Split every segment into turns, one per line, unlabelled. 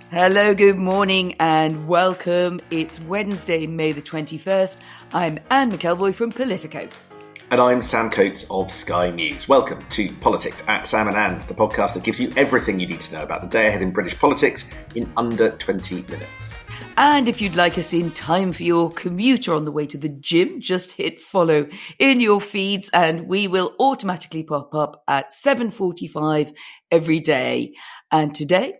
Hello, good morning and welcome. It's Wednesday, May the 21st. I'm Anne McElvoy from Politico.
And I'm Sam Coates of Sky News. Welcome to Politics at Sam and Anne, the podcast that gives you everything you need to know about the day ahead in British politics in under 20 minutes.
And if you'd like us in time for your commute or on the way to the gym, just hit follow in your feeds and we will automatically pop up at 7:45 every day. And today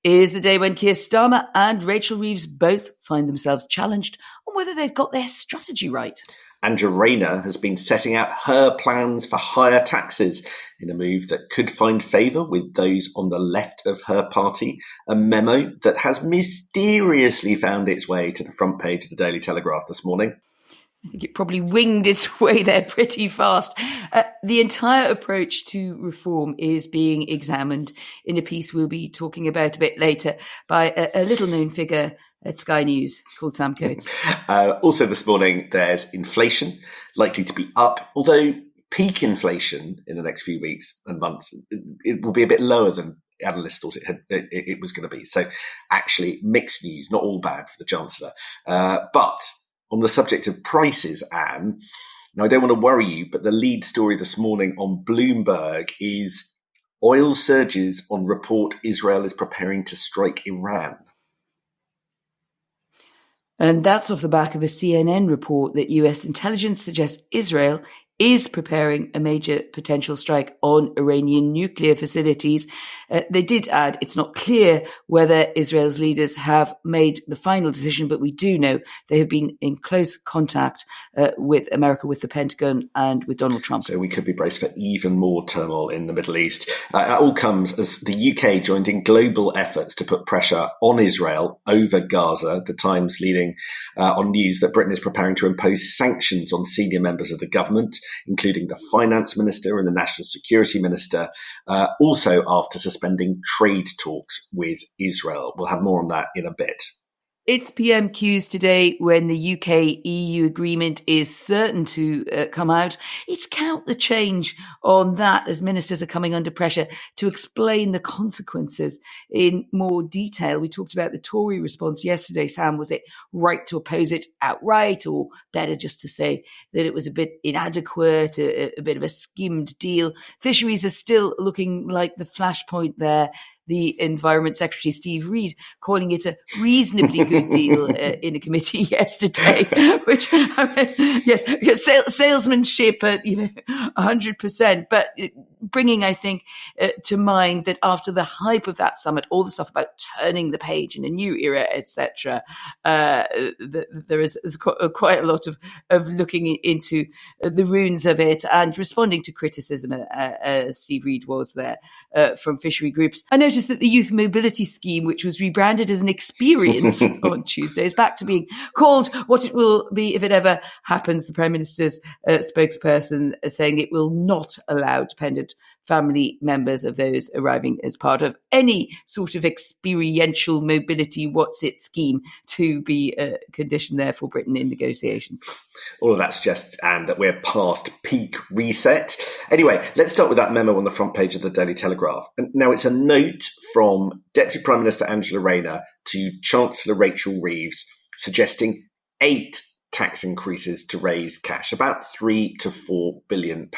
is the day when Keir Starmer and Rachel Reeves both find themselves challenged on whether they've got their strategy right.
Angela Rayner has been setting out her plans for higher taxes in a move that could find favour with those on the left of her party, a memo that has mysteriously found its way to the front page of the Daily Telegraph this morning.
I think it probably winged its way there pretty fast. The entire approach to reform is being examined in a piece we'll be talking about a bit later by a little-known figure at Sky News called Sam Coates.
Also this morning, there's inflation likely to be up, although peak inflation in the next few weeks and months, it will be a bit lower than analysts thought it was going to be. So actually mixed news, not all bad for the Chancellor. But on the subject of prices, Anne, now I don't want to worry you, but the lead story this morning on Bloomberg is oil surges on report Israel is preparing to strike Iran.
And that's off the back of a CNN report that US intelligence suggests Israel is preparing a major potential strike on Iranian nuclear facilities. They did add, it's not clear whether Israel's leaders have made the final decision, but we do know they have been in close contact with America, with the Pentagon and with Donald Trump.
So we could be braced for even more turmoil in the Middle East. It all comes as the UK joined in global efforts to put pressure on Israel over Gaza, the Times leading on news that Britain is preparing to impose sanctions on senior members of the government, including the finance minister and the national security minister, also after suspending trade talks with Israel. We'll have more on that in a bit.
It's PMQs today when the UK-EU agreement is certain to come out. It's count the change on that as ministers are coming under pressure to explain the consequences in more detail. We talked about the Tory response yesterday. Sam, was it right to oppose it outright, or better just to say that it was a bit inadequate, a bit of a skimmed deal? Fisheries are still looking like the flashpoint there. The Environment Secretary, Steve Reid, calling it a reasonably good deal in a committee yesterday, which, yes, salesmanship at 100%, but bringing, I think, to mind that after the hype of that summit, all the stuff about turning the page in a new era, etc., there is quite a lot of looking into the ruins of it and responding to criticism, as Steve Reid was there, from fishery groups. I noticed that the Youth Mobility Scheme, which was rebranded as an experience on Tuesday, is back to being called what it will be if it ever happens. The Prime Minister's spokesperson saying it will not allow dependent family members of those arriving as part of any sort of experiential mobility scheme to be a condition there for Britain in negotiations.
All of that suggests, Anne, that we're past peak reset. Anyway, let's start with that memo on the front page of the Daily Telegraph. And now it's a note from Deputy Prime Minister Angela Rayner to Chancellor Rachel Reeves suggesting 8 tax increases to raise cash, about £3 to £4 billion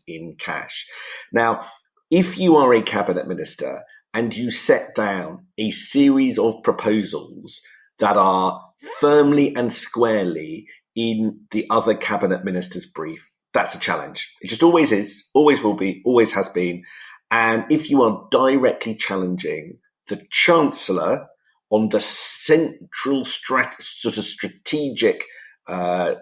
in cash. Now, if you are a cabinet minister and you set down a series of proposals that are firmly and squarely in the other cabinet minister's brief, that's a challenge. It just always is, always will be, always has been. And if you are directly challenging the Chancellor on the central sort of strategic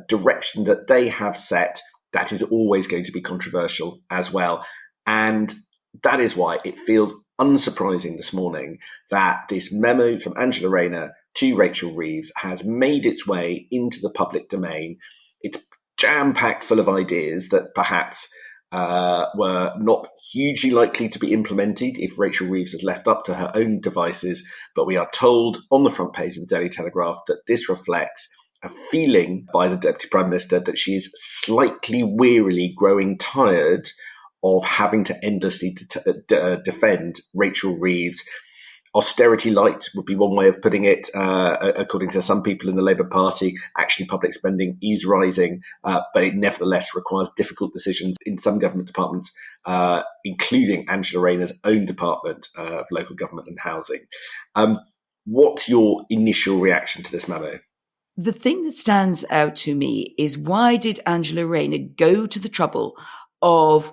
direction that they have set, that is always going to be controversial as well. And that is why it feels unsurprising this morning that this memo from Angela Rayner to Rachel Reeves has made its way into the public domain. It's jam-packed full of ideas that perhaps were not hugely likely to be implemented if Rachel Reeves had left up to her own devices. But we are told on the front page of the Daily Telegraph that this reflects a feeling by the Deputy Prime Minister that she is slightly wearily growing tired of having to endlessly defend Rachel Reeves Austerity-lite would be one way of putting it. According to some people in the Labour Party, actually public spending is rising, but it nevertheless requires difficult decisions in some government departments, including Angela Rayner's own department of local government and housing. What's your initial reaction to this memo?
The thing that stands out to me is, why did Angela Rayner go to the trouble of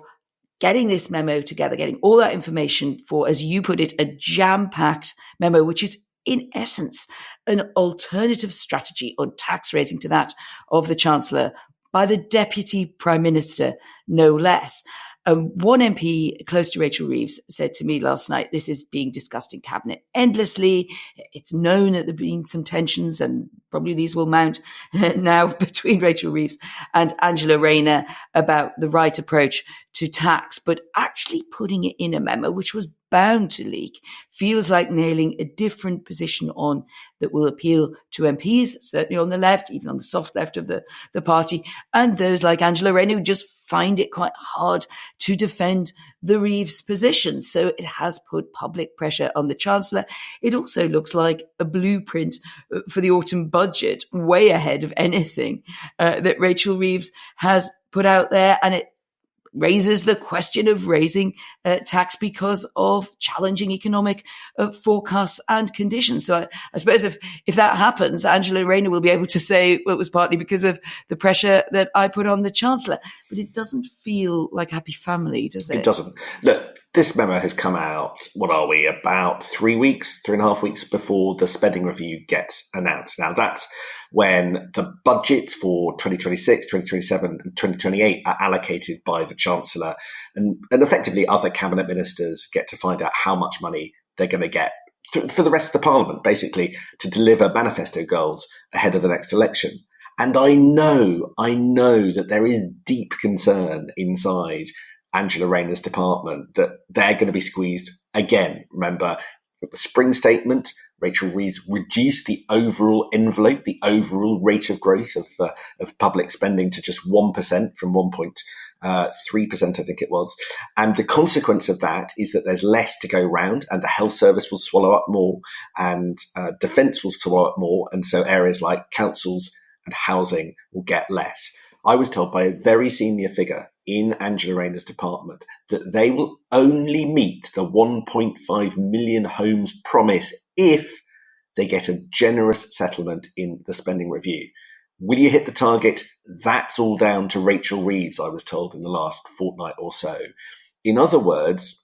getting this memo together, getting all that information for, as you put it, a jam-packed memo, which is in essence an alternative strategy on tax raising to that of the Chancellor by the Deputy Prime Minister, no less. One MP close to Rachel Reeves said to me last night, this is being discussed in Cabinet endlessly. It's known that there have been some tensions, and probably these will mount now between Rachel Reeves and Angela Rayner about the right approach to tax. But actually putting it in a memo, which was bound to leak, feels like nailing a different position on that will appeal to MPs, certainly on the left, even on the soft left of the party, and those like Angela Rayner who just find it quite hard to defend the Reeves position. So it has put public pressure on the Chancellor. It also looks like a blueprint for the autumn budget, way ahead of anything that Rachel Reeves has put out there. And it raises the question of raising tax because of challenging economic forecasts and conditions. So I suppose if that happens, Angela Rayner will be able to say, well, it was partly because of the pressure that I put on the Chancellor. But it doesn't feel like Happy Family, does it?
It doesn't. Look, this memo has come out, what are we, about 3 weeks, 3.5 weeks before the spending review gets announced. Now, that's when the budgets for 2026, 2027 and 2028 are allocated by the Chancellor, and effectively other cabinet ministers get to find out how much money they're going to get for the rest of the Parliament, basically, to deliver manifesto goals ahead of the next election. And I know that there is deep concern inside Angela Rayner's department that they're going to be squeezed again. Remember, the spring statement, Rachel Reeves reduced the overall envelope, the overall rate of growth of public spending to just 1% from 1.3%, I think it was. And the consequence of that is that there's less to go round, and the health service will swallow up more, and defence will swallow up more. And so areas like councils and housing will get less. I was told by a very senior figure in Angela Rayner's department that they will only meet the 1.5 million homes promise if they get a generous settlement in the spending review. Will you hit the target? That's all down to Rachel Reeves, I was told in the last fortnight or so. In other words,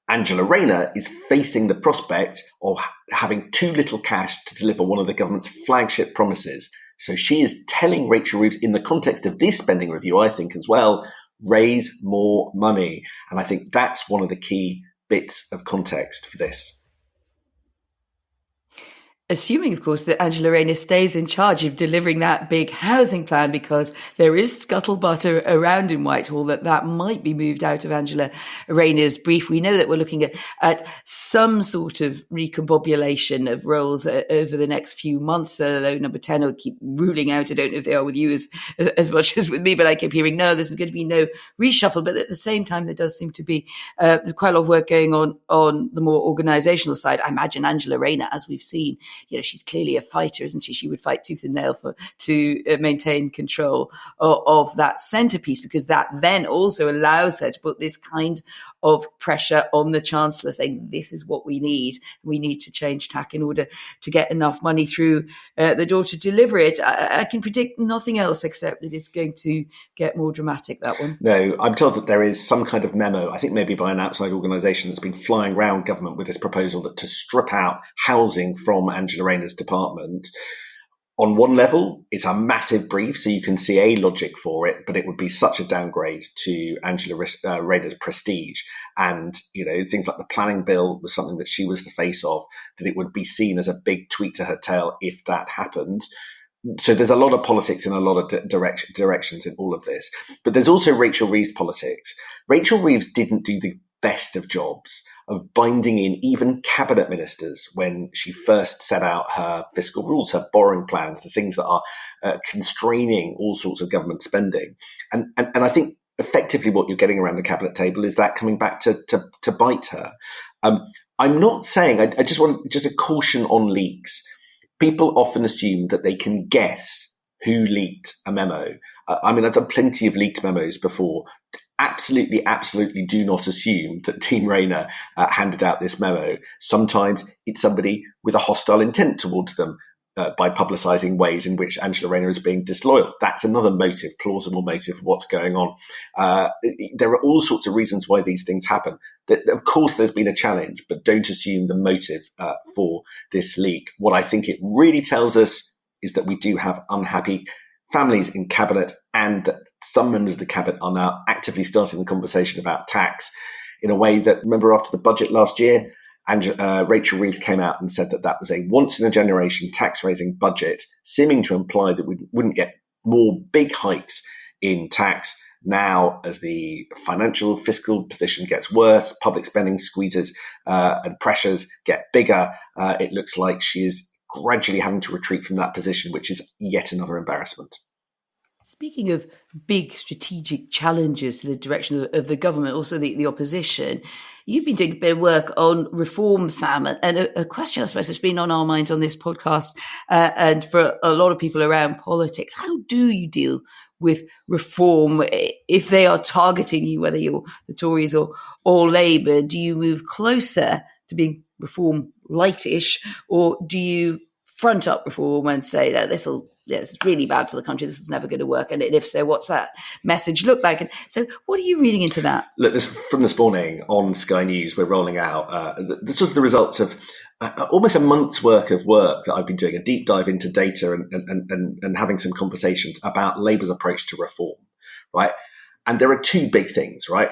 Angela Rayner is facing the prospect of having too little cash to deliver one of the government's flagship promises. So she is telling Rachel Reeves, in the context of this spending review, I think as well, raise more money. And I think that's one of the key bits of context for this.
Assuming, of course, that Angela Rayner stays in charge of delivering that big housing plan, because there is scuttlebutt around in Whitehall that might be moved out of Angela Rayner's brief. We know that we're looking at some sort of recombobulation of roles over the next few months, although Number 10 will keep ruling out. I don't know if they are with you as much as with me, but I keep hearing, no, there's going to be no reshuffle. But at the same time, there does seem to be quite a lot of work going on the more organisational side. I imagine Angela Rayner, as we've seen, she's clearly a fighter, isn't she? She would fight tooth and nail to maintain control of that centrepiece, because that then also allows her to put this kind of pressure on the Chancellor, saying this is what we need. We need to change tack in order to get enough money through the door to deliver it. I can predict nothing else except that it's going to get more dramatic, that one.
No, I'm told that there is some kind of memo, I think maybe by an outside organisation, that's been flying around government with this proposal that to strip out housing from Angela Rayner's department. On one level, it's a massive brief, so you can see a logic for it, but it would be such a downgrade to Angela Rayner's prestige. And, things like the planning bill was something that she was the face of, that it would be seen as a big tweak to her tail if that happened. So there's a lot of politics in a lot of directions in all of this. But there's also Rachel Reeves politics. Rachel Reeves didn't do the best of jobs of binding in even cabinet ministers when she first set out her fiscal rules, her borrowing plans, the things that are constraining all sorts of government spending. And I think effectively what you're getting around the cabinet table is that coming back to bite her. I'm not saying, I just want just a caution on leaks. People often assume that they can guess who leaked a memo. I've done plenty of leaked memos before. Absolutely do not assume that Team Rayner handed out this memo. Sometimes it's somebody with a hostile intent towards them by publicising ways in which Angela Rayner is being disloyal. That's another motive, plausible motive for what's going on. There are all sorts of reasons why these things happen. Of course, there's been a challenge, but don't assume the motive for this leak. What I think it really tells us is that we do have unhappy families in cabinet, and that some members of the cabinet are now actively starting the conversation about tax in a way that, remember after the budget last year, Rachel Reeves came out and said that was a once-in-a-generation tax-raising budget, seeming to imply that we wouldn't get more big hikes in tax. Now, as the financial fiscal position gets worse, public spending squeezes and pressures get bigger, it looks like she is gradually having to retreat from that position, which is yet another embarrassment.
Speaking of big strategic challenges to the direction of the government, also the opposition, you've been doing a bit of work on reform, Sam, and a question I suppose that's been on our minds on this podcast and for a lot of people around politics. How do you deal with reform if they are targeting you, whether you're the Tories or Labour? Do you move closer to being reform-lite-ish, or do you front up reform and say that this is really bad for the country, this is never going to work, and if so, what's that message look like? And so what are you reading into that?
Look, from this morning on Sky News, we're rolling out the results of almost a month's work of work that I've been doing, a deep dive into data and having some conversations about Labour's approach to reform, right? And there are two big things, right?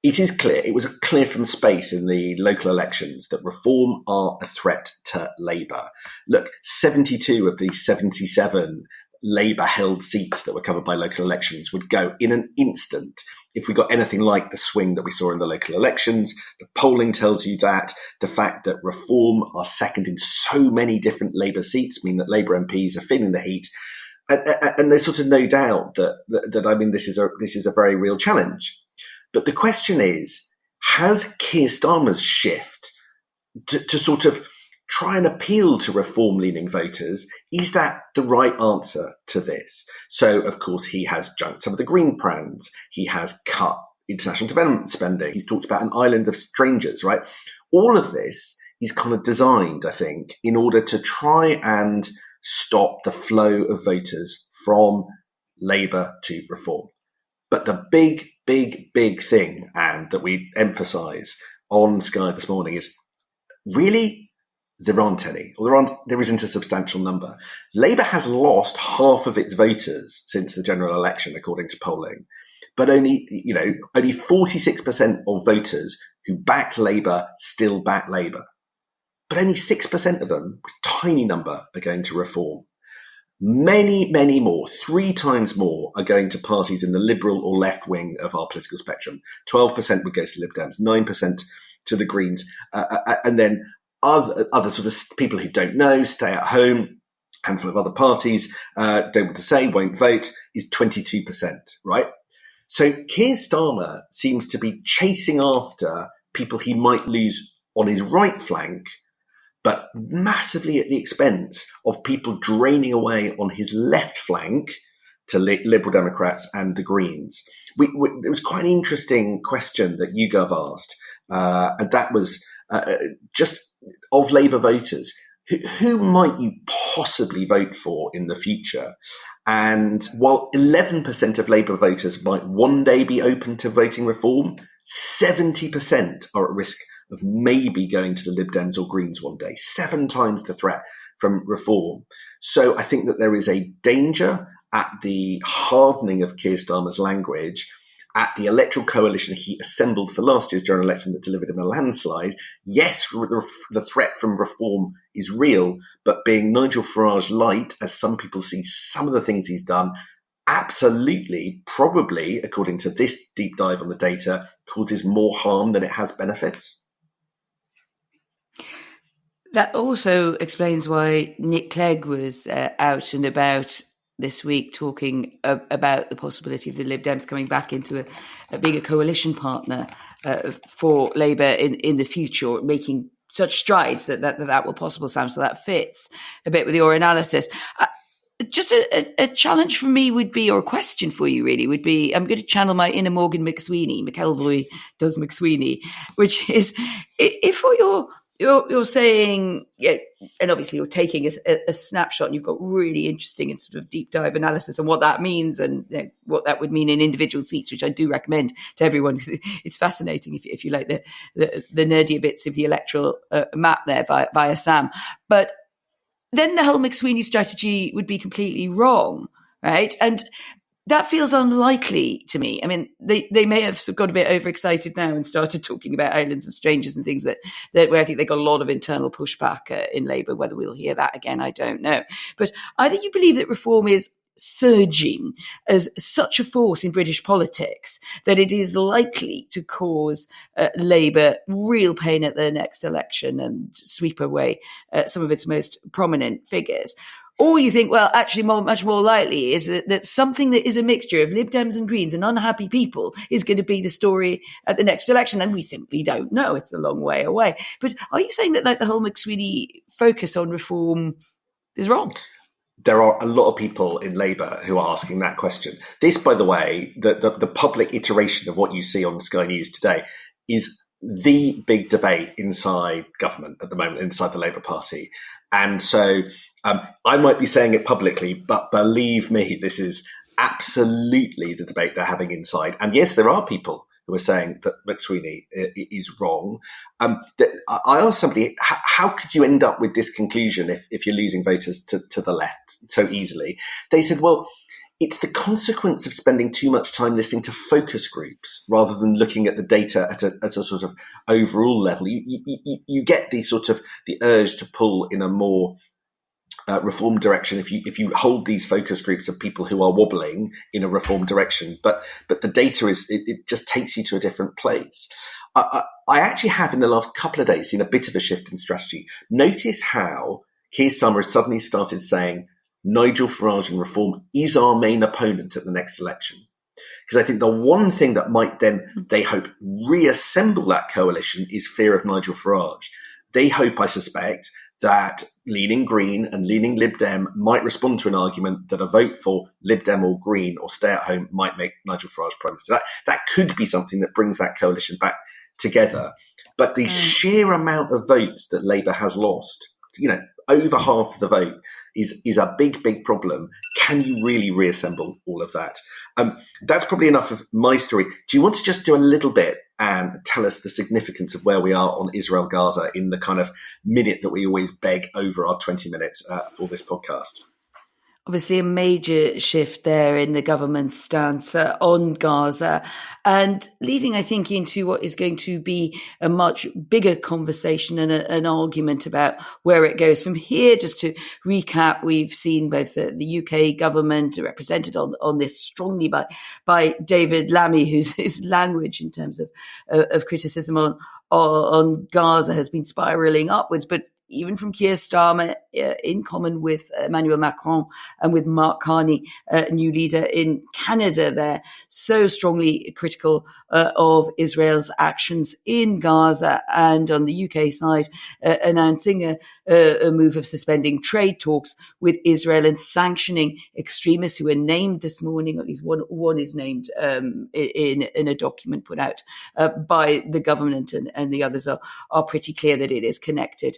It is clear, it was clear from space in the local elections that reform are a threat to Labour. Look, 72 of the 77 Labour-held seats that were covered by local elections would go in an instant if we got anything like the swing that we saw in the local elections. The polling tells you that. The fact that reform are second in so many different Labour seats mean that Labour MPs are feeling the heat. And there's sort of no doubt that this is a very real challenge. But the question is, has Keir Starmer's shift to sort of try and appeal to reform-leaning voters, is that the right answer to this? So, of course, he has junked some of the Green plans. He has cut international development spending. He's talked about an island of strangers, right? All of this is kind of designed, I think, in order to try and stop the flow of voters from Labour to reform. But the big thing, and that we emphasise on Sky this morning, is really there aren't any, or there isn't a substantial number. Labour has lost half of its voters since the general election, according to polling, but only 46% of voters who backed Labour still back Labour. But only 6% of them, a tiny number, are going to reform. Many more, 3 times more, are going to parties in the liberal or left wing of our political spectrum. 12% would go to Lib Dems, 9% to the Greens, and then other sort of people who don't know, stay at home, handful of other parties, don't want to say, won't vote, is 22%, right? So Keir Starmer seems to be chasing after people he might lose on his right flank, but massively at the expense of people draining away on his left flank to Liberal Democrats and the Greens. It was quite an interesting question that YouGov asked, and that was just of Labour voters, who might you possibly vote for in the future? And while 11% of Labour voters might one day be open to voting reform, 70% are at risk of maybe going to the Lib Dems or Greens one day, 7 times the threat from reform. So I think that there is a danger at the hardening of Keir Starmer's language, at the electoral coalition he assembled for last year's general election that delivered him a landslide. Yes, the threat from reform is real, but being Nigel Farage light, as some people see some of the things he's done, absolutely, probably, according to this deep dive on the data, causes more harm than it has benefits.
That also explains why Nick Clegg was out and about this week talking about the possibility of the Lib Dems coming back into being a coalition partner for Labour in the future, or making such strides that were possible, Sam. So that fits a bit with your analysis. Just a challenge for me would be, or a question for you really would be, I'm going to channel my inner Morgan McElvoy does McSweeney, which is, if what you're saying, yeah, and obviously you're taking a snapshot and you've got really interesting and sort of deep dive analysis on what that means and what that would mean in individual seats, which I do recommend to everyone because it's fascinating if you like the nerdier bits of the electoral map there via Sam. But then the whole McSweeney strategy would be completely wrong, right? And that feels unlikely to me. I mean, they may have got a bit overexcited now and started talking about islands of strangers and things that where I think they got a lot of internal pushback in Labour. Whether we'll hear that again, I don't know. But either you believe that reform is surging as such a force in British politics that it is likely to cause Labour real pain at the next election and sweep away some of its most prominent figures. Or you think, well, actually much more likely is that something that is a mixture of Lib Dems and Greens and unhappy people is going to be the story at the next election. And we simply don't know. It's a long way away. But are you saying that the whole McSweeney focus on reform is wrong?
There are a lot of people in Labour who are asking that question. This, by the way, the public iteration of what you see on Sky News today is the big debate inside government at the moment, inside the Labour Party. And so I might be saying it publicly, but believe me, this is absolutely the debate they're having inside. And yes, there are people who are saying that McSweeney is wrong. I asked somebody, how could you end up with this conclusion if you're losing voters to the left so easily? They said, well, it's the consequence of spending too much time listening to focus groups rather than looking at the data at a sort of overall level. You get the sort of the urge to pull in a more reform direction if you hold these focus groups of people who are wobbling in a reform direction, but the data it just takes you to a different place. I actually have in the last couple of days seen a bit of a shift in strategy. Notice how Keir Starmer has suddenly started saying Nigel Farage and reform is our main opponent at the next election. Because I think the one thing that might then, they hope, reassemble that coalition is fear of Nigel Farage. They hope, I suspect, that leaning Green and leaning Lib Dem might respond to an argument that a vote for Lib Dem or Green or stay at home might make Nigel Farage Prime Minister. That could be something that brings that coalition back together. But the sheer amount of votes that Labour has lost, over half of the vote is a big, big problem. Can you really reassemble all of that? That's probably enough of my story. Do you want to just do a little bit and tell us the significance of where we are on Israel-Gaza in the kind of minute that we always beg over our 20 minutes for this podcast?
Obviously, a major shift there in the government's stance on Gaza, and leading, I think, into what is going to be a much bigger conversation and an argument about where it goes from here. Just to recap, we've seen both the UK government represented on this strongly by David Lammy, whose language in terms of criticism on Gaza has been spiraling upwards, but even from Keir Starmer, in common with Emmanuel Macron and with Mark Carney, new leader in Canada, they're so strongly critical of Israel's actions in Gaza, and on the UK side, announcing a move of suspending trade talks with Israel and sanctioning extremists who are named this morning. At least one is named in a document put out by the government, and the others are pretty clear that it is connected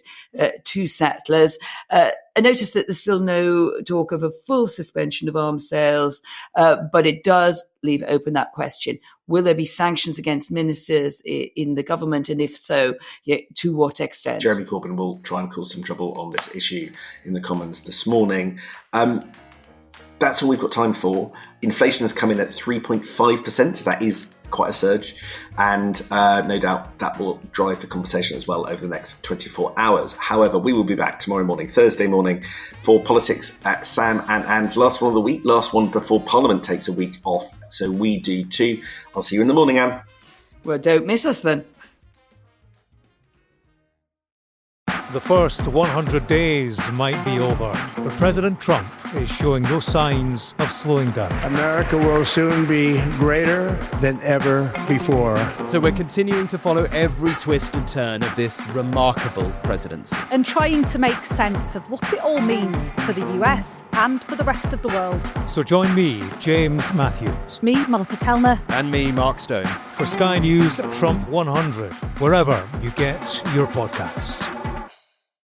to settlers. I noticed that there's still no talk of a full suspension of arms sales, but it does leave open that question. Will there be sanctions against ministers in the government? And if so, to what extent?
Jeremy Corbyn will try and cause some trouble on this issue in the Commons this morning. That's all we've got time for. Inflation has come in at 3.5%. That is quite a surge. And no doubt that will drive the conversation as well over the next 24 hours. However, we will be back tomorrow morning, Thursday morning, for Politics at Sam and Anne's last one of the week, last one before Parliament takes a week off. So we do too. I'll see you in the morning, Anne.
Well, don't miss us then.
The first 100 days might be over, but President Trump is showing no signs of slowing down.
America will soon be greater than ever before.
So we're continuing to follow every twist and turn of this remarkable presidency.
And trying to make sense of what it all means for the US and for the rest of the world.
So join me, James Matthews.
Me, Malika Kellner.
And me, Mark Stone.
For Sky News Trump 100, wherever you get your podcasts.